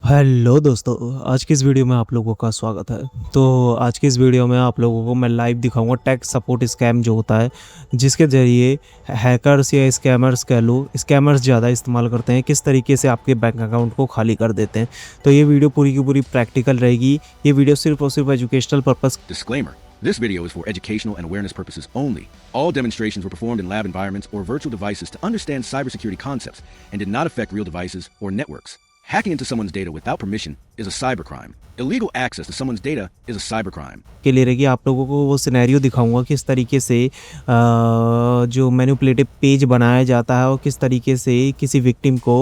Hello दोस्तों, आज की इस वीडियो में आप लोगों का स्वागत है। तो आज की इस वीडियो में आप लोगों को मैं लाइव दिखाऊंगा टेक सपोर्ट स्कैम जो होता है, जिसके ज़रिए हैकर्स या स्कैमर्स कह लो, स्कैमर्स ज़्यादा इस्तेमाल करते हैं, किस तरीके से आपके बैंक अकाउंट को खाली कर देते हैं। तो ये वीडियो पूरी की पूरी प्रैक्टिकल रहेगी। ये वीडियो सिर्फ और सिर्फ educational purpose. Disclaimer. This video is for educational and awareness purposes only. All demonstrations were performed in lab environments or virtual devices to understand cybersecurity concepts and did not affect real devices or networks. Hacking into someone's data without permission is a cybercrime. Illegal access to someone's data is a cybercrime. के लिए रहेगी। आप लोगों को वो scenario दिखाऊंगा किस तरीके से जो मैनिपुलेटिव पेज बनाया जाता है और किस तरीके से किसी विक्टिम को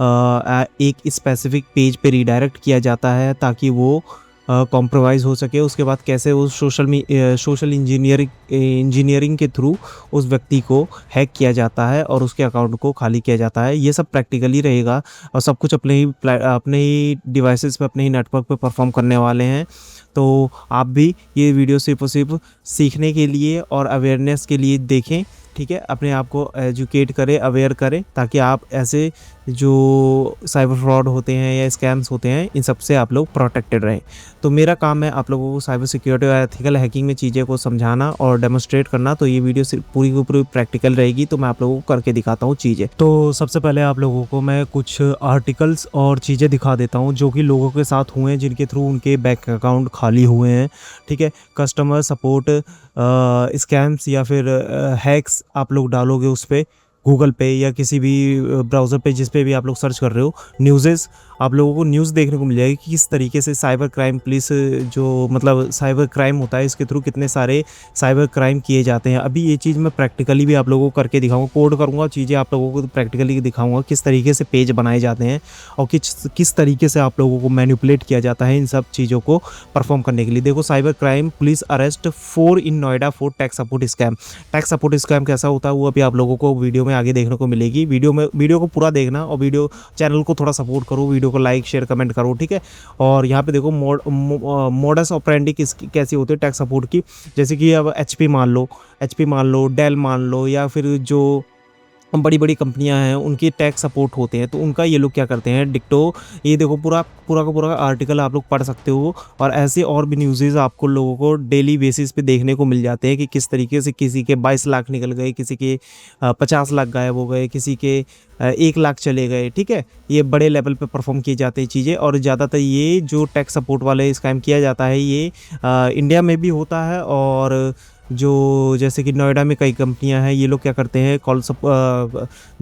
एक स्पेसिफिक पेज पे रीडायरेक्ट किया जाता है ताकि वो कॉम्प्रोमाइज़ हो सके। उसके बाद कैसे वो सोशल इंजीनियरिंग के थ्रू उस व्यक्ति को हैक किया जाता है और उसके अकाउंट को खाली किया जाता है। ये सब प्रैक्टिकली रहेगा और सब कुछ अपने ही डिवाइसेस पे, अपने ही नेटवर्क पे परफॉर्म करने वाले हैं। तो आप भी ये वीडियो सिर्फ और सिर्फ सीखने के लिए और अवेयरनेस के लिए देखें, ठीक है। अपने आप को एजुकेट करें, अवेयर करें, ताकि आप ऐसे जो साइबर फ्रॉड होते हैं या स्कैम्स होते हैं इन सब से आप लोग प्रोटेक्टेड रहें। तो मेरा काम है आप लोगों को साइबर सिक्योरिटी और एथिकल हैकिंग में चीज़ें को समझाना और डेमोस्ट्रेट करना। तो ये वीडियो सिर्फ पूरी की पूरी प्रैक्टिकल रहेगी। तो मैं आप लोगों को करके दिखाता हूँ चीज़ें। तो सबसे पहले आप लोगों को मैं कुछ आर्टिकल्स और चीज़ें दिखा देता हूँ जो कि लोगों के साथ हुए हैं, जिनके थ्रू उनके बैंक अकाउंट खाली हुए हैं, ठीक है। कस्टमर सपोर्ट स्कैम्स या फिर हैक्स आप लोग डालोगे उस पर गूगल पे या किसी भी ब्राउज़र पे, जिस पे भी आप लोग सर्च कर रहे हो, न्यूज़ेस आप लोगों को न्यूज़ देखने को मिल जाएगी कि किस तरीके से साइबर क्राइम पुलिस जो मतलब साइबर क्राइम होता है, इसके थ्रू कितने सारे साइबर क्राइम किए जाते हैं। अभी ये चीज़ मैं प्रैक्टिकली भी आप लोगों को करके दिखाऊंगा, कोड करूंगा चीज़ें आप लोगों को प्रैक्टिकली दिखाऊंगा किस तरीके से पेज बनाए जाते हैं और किस तरीके से आप लोगों को मैनिपुलेट किया जाता है इन सब चीज़ों को परफॉर्म करने के लिए। देखो, cyber crime police arrest 4 in Noida for tax support scam. Tax support scam कैसा होता है वो अभी आप लोगों को वीडियो में आगे देखने को मिलेगी। वीडियो को पूरा देखना और चैनल को थोड़ा सपोर्ट करो, वीडियो को लाइक शेयर कमेंट करो, ठीक है। और यहाँ पे देखो मॉडस ऑपरेंडी कैसी होती है टैक्स सपोर्ट की। जैसे कि अब एचपी मान लो, डेल मान लो, या फिर जो बड़ी बड़ी कंपनियां हैं उनके टैक्स सपोर्ट होते हैं। तो उनका ये लोग क्या करते हैं, डिक्टो ये देखो पूरा का पूरा आर्टिकल आप लोग पढ़ सकते हो। और ऐसे और भी न्यूज़ेज़ आपको लोगों को डेली बेसिस पे देखने को मिल जाते हैं कि किस तरीके से किसी के 22 लाख निकल गए, किसी के 50 लाख गायब हो गए, किसी के 1 लाख चले गए, ठीक है। ये बड़े लेवल पे परफॉर्म की जाती हैं चीज़ें। और ज़्यादातर ये जो टैक्स सपोर्ट वाले स्कैम किया जाता है ये इंडिया में भी होता है। और जो जैसे कि नोएडा में कई कंपनियां हैं, ये लोग क्या करते हैं,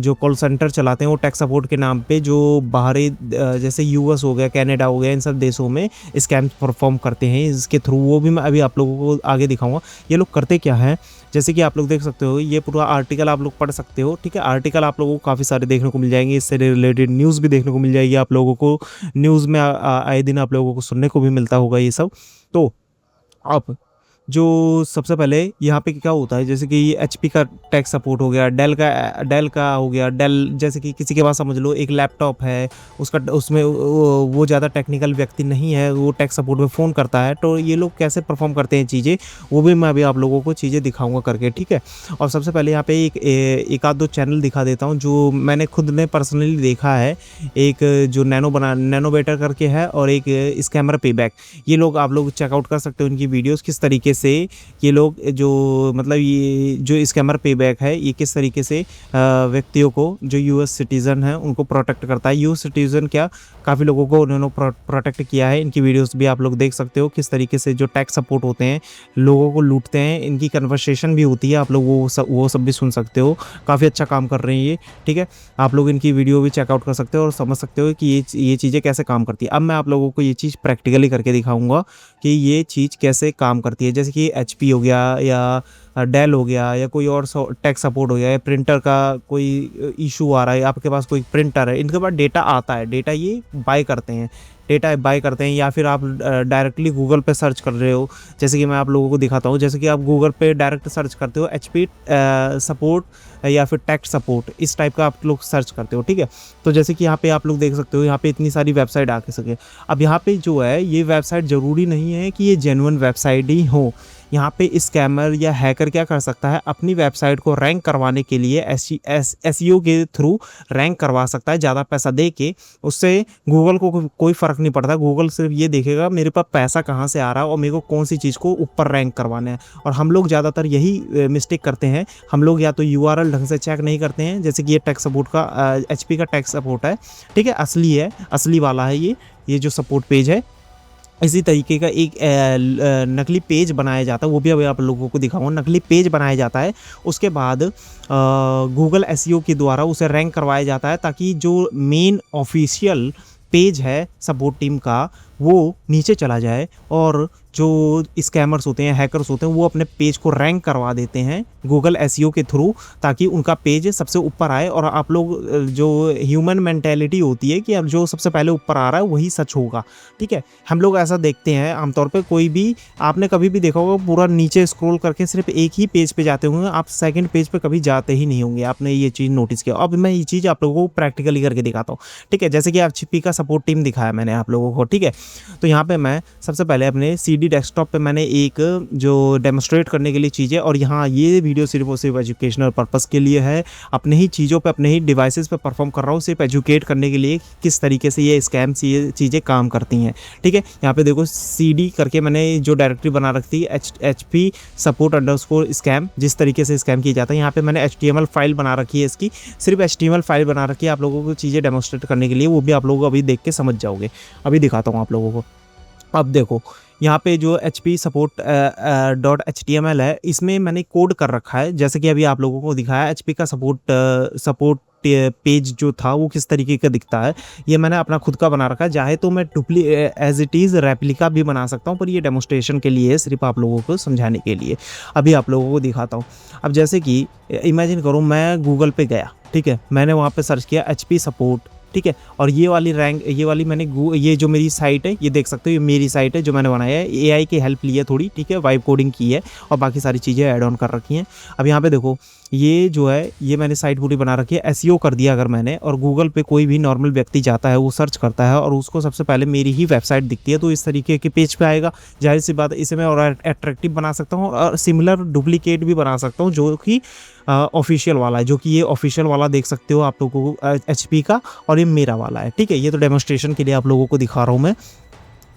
जो कॉल सेंटर चलाते हैं वो टैक्स सपोर्ट के नाम पे जो बाहरी जैसे यूएस हो गया, कनाडा हो गया, इन सब देशों में स्कैम्स परफॉर्म करते हैं इसके थ्रू। वो भी मैं अभी आप लोगों को आगे दिखाऊंगा ये लोग करते क्या है। जैसे कि आप लोग देख सकते हो, ये पूरा आर्टिकल आप लोग पढ़ सकते हो, ठीक है। आर्टिकल आप लोगों को काफ़ी सारे देखने को मिल जाएंगे, इससे रिलेटेड न्यूज़ भी देखने को मिल जाएगी आप लोगों को। न्यूज़ में आए दिन आप लोगों को सुनने को भी मिलता होगा ये सब। तो आप जो सबसे पहले यहाँ पे क्या होता है, जैसे कि एचपी का टैक्स सपोर्ट हो गया, डेल का हो गया। डेल जैसे कि किसी के पास समझ लो एक लैपटॉप है, उसमें वो ज़्यादा टेक्निकल व्यक्ति नहीं है, वो टैक्स सपोर्ट में फ़ोन करता है। तो ये लोग कैसे परफॉर्म करते हैं चीज़ें, वो भी मैं अभी आप लोगों को चीज़ें दिखाऊंगा करके, ठीक है। और सबसे पहले यहाँ पे एक आध दो चैनल दिखा देता हूँ जो मैंने खुद ने पर्सनली देखा है। एक जो नैनो बेटर करके है और एक स्कैमर पेबैक। ये लोग आप लोग चेकआउट कर सकते हो इनकी वीडियोज़, किस तरीके से ये लोग जो मतलब ये जो स्कैमर पेबैक है ये किस तरीके से व्यक्तियों को जो यूएस सिटीज़न हैं उनको प्रोटेक्ट करता है। यूएस सिटीज़न क्या, काफ़ी लोगों को उन्होंने प्रोटेक्ट किया है। इनकी वीडियोस भी आप लोग देख सकते हो किस तरीके से जो टैक्स सपोर्ट होते हैं लोगों को लूटते हैं। इनकी कन्वर्सेशन भी होती है, आप लोग वो सब भी सुन सकते हो। काफ़ी अच्छा काम कर रहे हैं ये, ठीक है। आप लोग इनकी वीडियो भी चेकआउट कर सकते हो और समझ सकते हो कि ये चीज़ें कैसे काम करती है। अब मैं आप लोगों को ये चीज़ प्रैक्टिकली करके दिखाऊंगा कि ये चीज़ कैसे काम करती है। जैसे कि एचपी हो गया या डेल हो गया या कोई और टैक्स सपोर्ट हो गया, या प्रिंटर का कोई इशू आ रहा है, आपके पास कोई प्रिंटर है, इनके पास डेटा आता है, डेटा ये बाय करते हैं। या फिर आप डायरेक्टली गूगल पे सर्च कर रहे हो, जैसे कि मैं आप लोगों को दिखाता हूँ। जैसे कि आप गूगल पे डायरेक्ट सर्च करते हो एचपी सपोर्ट या फिर टैक्स सपोर्ट, इस टाइप का आप लोग सर्च करते हो, ठीक है। तो जैसे कि यहाँ पे आप लोग देख सकते हो, यहाँ पे इतनी सारी वेबसाइट आ सके। अब यहाँ पे जो है ये वेबसाइट ज़रूरी नहीं है कि ये जेन्युइन वेबसाइट ही हो। यहाँ पे स्कैमर या हैकर क्या कर सकता है, अपनी वेबसाइट को रैंक करवाने के लिए एसईओ के थ्रू रैंक करवा सकता है ज़्यादा पैसा दे के। उससे गूगल को कोई फ़र्क नहीं पड़ता, गूगल सिर्फ ये देखेगा मेरे पास पैसा कहाँ से आ रहा है और मेरे को कौन सी चीज़ को ऊपर रैंक करवाना है। और हम लोग ज़्यादातर यही मिस्टेक करते हैं, हम लोग या तो यूआरएल ढंग से चेक नहीं करते हैं, जैसे कि ये टेक सपोर्ट का एचपी का टेक सपोर्ट है, ठीक है, असली है, असली वाला है ये जो सपोर्ट पेज है। इसी तरीके का एक नकली पेज बनाया जाता है, वो भी अभी आप लोगों को दिखाऊंगा। नकली पेज बनाया जाता है, उसके बाद गूगल एसईओ के द्वारा उसे रैंक करवाया जाता है, ताकि जो मेन ऑफिशियल पेज है सपोर्ट टीम का वो नीचे चला जाए और जो स्कैमर्स होते हैं, हैकर्स होते हैं, वो अपने पेज को रैंक करवा देते हैं गूगल एसईओ के थ्रू, ताकि उनका पेज सबसे ऊपर आए। और आप लोग जो ह्यूमन मेंटेलिटी होती है कि अब जो सबसे पहले ऊपर आ रहा है वही सच होगा, ठीक है। हम लोग ऐसा देखते हैं आमतौर पे, कोई भी आपने कभी भी देखा होगा पूरा नीचे स्क्रॉल करके सिर्फ एक ही पेज पे जाते होंगे, आप सेकंड पेज पे कभी जाते ही नहीं होंगे, आपने ये चीज़ नोटिस किया। अब मैं ये चीज़ आप लोगों को प्रैक्टिकली करके दिखाता हूँ, ठीक है। जैसे कि एचपी का सपोर्ट टीम दिखाया मैंने आप लोगों को, ठीक है। तो यहाँ पे मैं सबसे पहले अपने सीडी डेस्कटॉप पे मैंने एक जो डेमोस्ट्रेट करने के लिए चीज़ें, और यहाँ ये वीडियो सिर्फ और सिर्फ एजुकेशनल पर्पस के लिए है, अपने ही चीज़ों पे अपने ही डिवाइसेस पे परफॉर्म कर रहा हूँ, सिर्फ एजुकेट करने के लिए किस तरीके से ये स्कैम चीज़ें काम करती हैं, ठीक है। यहाँ पे देखो सीडी करके मैंने जो डायरेक्टरी बना रखी है एचपी सपोर्ट अंडरस्कोर स्कैम, जिस तरीके से स्कैम किया जाता है। यहाँ पे मैंने HTML फाइल बना रखी है, इसकी सिर्फ HTML फाइल बना रखी है आप लोगों को चीज़ें डेमोस्ट्रेट करने के लिए, वो भी आप लोगों को अभी देख के समझ जाओगे। अभी दिखाता हूँ आप लोगों को। अब देखो यहाँ पे जो HP support .html है, इसमें मैंने कोड कर रखा है, जैसे कि अभी आप लोगों को दिखाया HP का सपोर्ट पेज जो था वो किस तरीके का दिखता है, ये मैंने अपना खुद का बना रखा है। चाहे तो मैं एज इट इज़ रेप्लिका भी बना सकता हूँ, पर ये डेमोस्ट्रेशन के लिए है, सिर्फ आप लोगों को समझाने के लिए। अभी आप लोगों को दिखाता हूँ। अब जैसे कि इमेजिन करो मैं गूगल पे गया, ठीक है, मैंने वहाँ पे सर्च किया HP सपोर्ट, ठीक है, और ये वाली रैंक, ये वाली मैंने ये जो मेरी साइट है, ये देख सकते हो, ये मेरी साइट है जो मैंने बनाया है, AI की हेल्प ली है थोड़ी, ठीक है, वाइब कोडिंग की है और बाकी सारी चीज़ें ऐड ऑन कर रखी हैं। अब यहाँ पे देखो ये जो है, ये मैंने साइट पूरी बना रखी है, SEO कर दिया अगर मैंने, और गूगल पे कोई भी नॉर्मल व्यक्ति जाता है, वो सर्च करता है और उसको सबसे पहले मेरी ही वेबसाइट दिखती है, तो इस तरीके के पेज पे आएगा। जाहिर सी बात है, इसे मैं और अट्रैक्टिव बना सकता हूँ और सिमिलर डुप्लीकेट भी बना सकता हूँ, जो कि ऑफिशियल वाला है, जो कि ये ऑफिशियल वाला देख सकते हो आप लोगों को HP का, और ये मेरा वाला है, ठीक है। ये तो डेमोस्ट्रेशन के लिए आप लोगों को दिखा रहा हूँ मैं।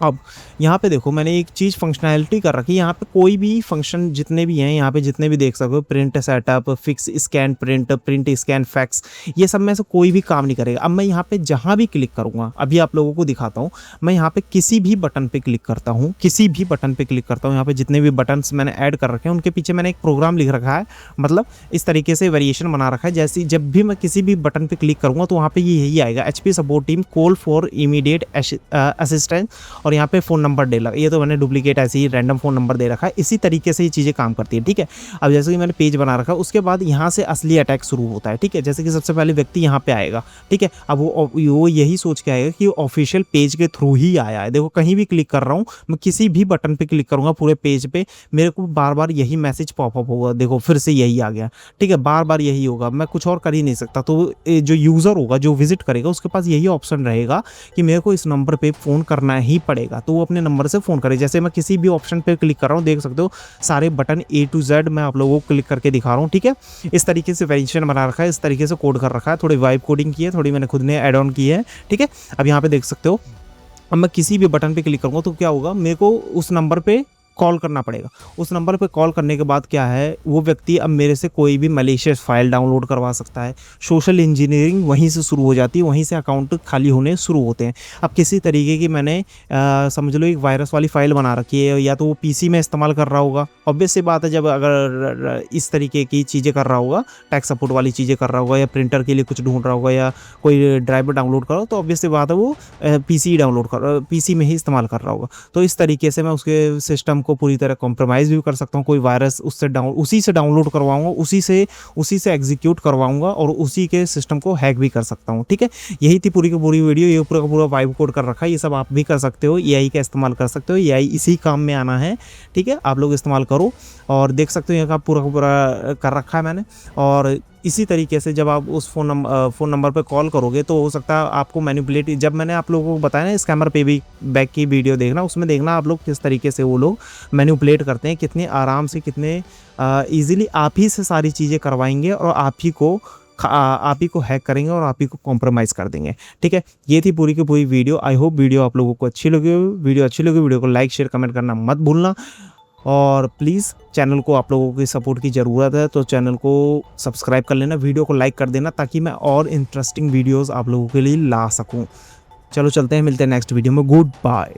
अब यहाँ पे देखो मैंने एक चीज़ फंक्शनैलिटी कर रखी है, यहाँ पे कोई भी फंक्शन जितने भी हैं, यहाँ पे जितने भी देख सकते हो, print setup, fix scan print, print scan fax, ये सब में से कोई भी काम नहीं करेगा। अब मैं यहाँ पे जहाँ भी क्लिक करूँगा, अभी आप लोगों को दिखाता हूँ, मैं यहाँ पे किसी भी बटन पे क्लिक करता हूँ, किसी भी बटन पे क्लिक करता हूँ, यहाँ पे जितने भी बटन्स मैंने ऐड कर रखे हैं उनके पीछे मैंने एक प्रोग्राम लिख रखा है, मतलब इस तरीके से वेरिएशन बना रखा है, जैसे जब भी मैं किसी भी बटन पे क्लिक करूँगा तो वहाँ पे ये यही आएगा, HP support team call for immediate assistance, और यहाँ पे फ़ोन नंबर दे लगा, ये तो मैंने डुप्लीकेट ऐसे ही रैंडम फ़ोन नंबर दे रखा है। इसी तरीके से ये चीज़ें काम करती है, ठीक है। अब जैसे कि मैंने पेज बना रखा है, उसके बाद यहाँ से असली अटैक शुरू होता है, ठीक है। जैसे कि सबसे पहले व्यक्ति यहाँ पे आएगा, ठीक है, अब वो यही सोच के आएगा कि ऑफिशियल पेज के थ्रू ही आया है। देखो कहीं भी क्लिक कर रहा हूँ मैं, किसी भी बटन पे क्लिक करूँगा पूरे पेज पे, मेरे को बार बार यही मैसेज पॉपअप होगा, देखो फिर से यही आ गया, ठीक है, बार बार यही होगा, मैं कुछ और कर ही नहीं सकता। तो जो यूज़र होगा, जो विजिट करेगा, उसके पास यही ऑप्शन रहेगा कि मेरे को इस नंबर पर फ़ोन करना ही पड़ेगा, तो वो अपने नंबर से फ़ोन करे। जैसे मैं किसी भी ऑप्शन पे क्लिक कर रहा हूँ, देख सकते हो सारे बटन A to Z मैं आप लोगों को क्लिक करके दिखा रहा हूँ, ठीक है। इस तरीके से वेरिएशन बना रखा है, इस तरीके से कोड कर रखा है, थोड़ी वाइब कोडिंग की है, थोड़ी मैंने खुद ने ऐड ऑन की है, ठीक है। अब यहाँ पे देख सकते हो, अब मैं किसी भी बटन पे क्लिक करूँगा तो क्या होगा, मेरे को उस नंबर पे कॉल करना पड़ेगा। उस नंबर पे कॉल करने के बाद क्या है, वो व्यक्ति अब मेरे से कोई भी मलेशियस फाइल डाउनलोड करवा सकता है। सोशल इंजीनियरिंग वहीं से शुरू हो जाती है, वहीं से अकाउंट खाली होने शुरू होते हैं। अब किसी तरीके की मैंने समझ लो एक वायरस वाली फ़ाइल बना रखी है, या तो वो PC में इस्तेमाल कर रहा होगा, ऑब्वियस सी बात है, जब अगर इस तरीके की चीज़ें कर रहा होगा, टैक्स सपोर्ट वाली चीज़ें कर रहा होगा, या प्रिंटर के लिए कुछ ढूंढ रहा होगा, या कोई ड्राइवर डाउनलोड कर रहा हो, तो ऑब्वियस सी बात है वो PC में ही इस्तेमाल कर रहा होगा। तो इस तरीके से मैं उसके सिस्टम को पूरी तरह कॉम्प्रोमाइज़ भी कर सकता हूँ, कोई वायरस उसी से डाउनलोड करवाऊंगा, उसी से एग्जीक्यूट करवाऊंगा, और उसी के सिस्टम को हैक भी कर सकता हूँ, ठीक है। यही थी पूरी की पूरी वीडियो, ये पूरा का पूरा वाइब कोड कर रखा है, ये सब आप भी कर सकते हो, AI का इस्तेमाल कर सकते हो, AI इसी काम में आना है, ठीक है। आप लोग इस्तेमाल करो, और देख सकते हो यहाँ का पूरा कर रखा है मैंने। और इसी तरीके से जब आप उस फ़ोन नंबर पे कॉल करोगे तो हो सकता है आपको मैनिपुलेट, जब मैंने आप लोगों को बताया ना स्कैमर पे भी बैक की वीडियो देखना, उसमें देखना आप लोग किस तरीके से वो लोग मैनिपुलेट करते हैं, कितने आराम से, कितने ईज़िली आप ही से सारी चीज़ें करवाएँगे और आप ही को हैक करेंगे और आप ही को कॉम्प्रोमाइज़ कर देंगे। ठीक है? ये थी पूरी की पूरी वीडियो। आई होप वीडियो आप लोगों को अच्छी लगी हो। वीडियो अच्छी लगी, वीडियो को लाइक, शेयर, कमेंट करना मत भूलना। और प्लीज़ चैनल को, आप लोगों की सपोर्ट की ज़रूरत है तो चैनल को सब्सक्राइब कर लेना, वीडियो को लाइक कर देना ताकि मैं और इंटरेस्टिंग वीडियोज़ आप लोगों के लिए ला सकूँ। चलो चलते हैं, मिलते हैं नेक्स्ट वीडियो में। Good bye.